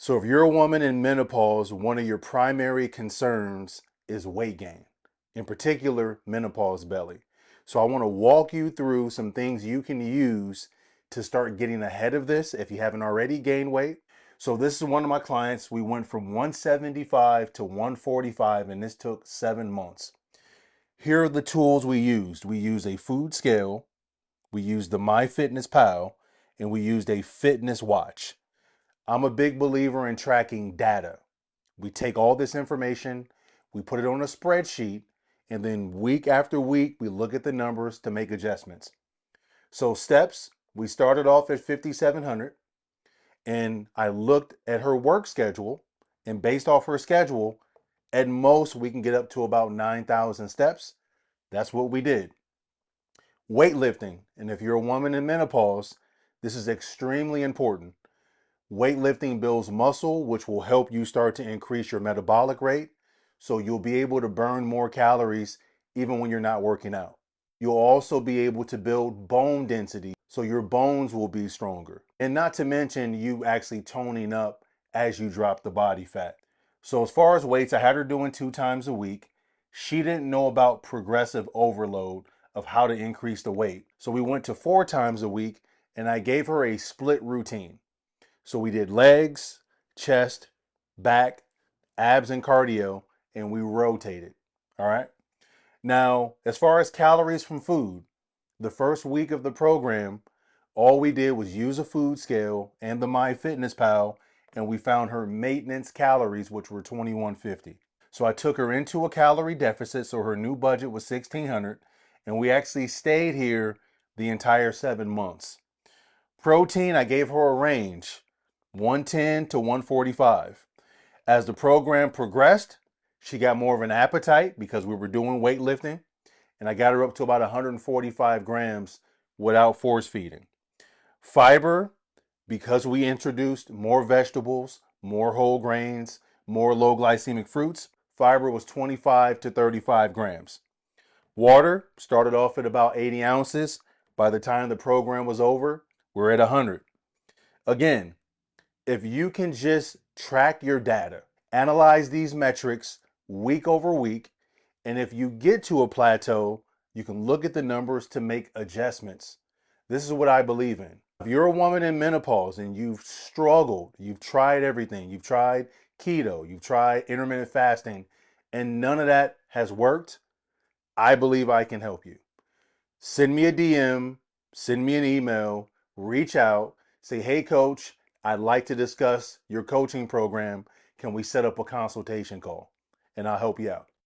So if you're a woman in menopause, one of your primary concerns is weight gain, in particular, menopause belly. So I want to walk you through some things you can use to start getting ahead of this if you haven't already gained weight. So this is one of my clients. We went from 175 to 145, and this took 7 months. Here are the tools we used. We used a food scale, we used the MyFitnessPal, and we used a fitness watch. I'm a big believer in tracking data. We take all this information, we put it on a spreadsheet, and then week after week, we look at the numbers to make adjustments. So steps, we started off at 5,700, and I looked at her work schedule, and based off her schedule, at most we can get up to about 9,000 steps. That's what we did. Weightlifting, and if you're a woman in menopause, this is extremely important. Weightlifting builds muscle, which will help you start to increase your metabolic rate. So you'll be able to burn more calories even when you're not working out. You'll also be able to build bone density, so your bones will be stronger. And not to mention you actually toning up as you drop the body fat. So as far as weights, I had her doing 2 times a week. She didn't know about progressive overload of how to increase the weight. So we went to 4 times a week, and I gave her a split routine. So we did legs, chest, back, abs, and cardio, and we rotated. All right. Now, as far as calories from food, the first week of the program, all we did was use a food scale and the MyFitnessPal, and we found her maintenance calories, which were 2150. So I took her into a calorie deficit, so her new budget was 1600, and we actually stayed here the entire 7 months. Protein, I gave her a range, 110 to 145. As the program progressed, she got more of an appetite because we were doing weightlifting, and I got her up to about 145 grams without force feeding. Fiber, because we introduced more vegetables, more whole grains, more low glycemic fruits, fiber was 25 to 35 grams. Water started off at about 80 ounces. By the time the program was over, we're at 100. Again, if you can just track your data, analyze these metrics week over week, and if you get to a plateau, you can look at the numbers to make adjustments. This is what I believe in. If you're a woman in menopause and you've struggled, you've tried everything, you've tried keto, you've tried intermittent fasting, and none of that has worked, I believe I can help you. Send me a DM, send me an email, reach out, say, hey, coach, I'd like to discuss your coaching program. Can we set up a consultation call? And I'll help you out.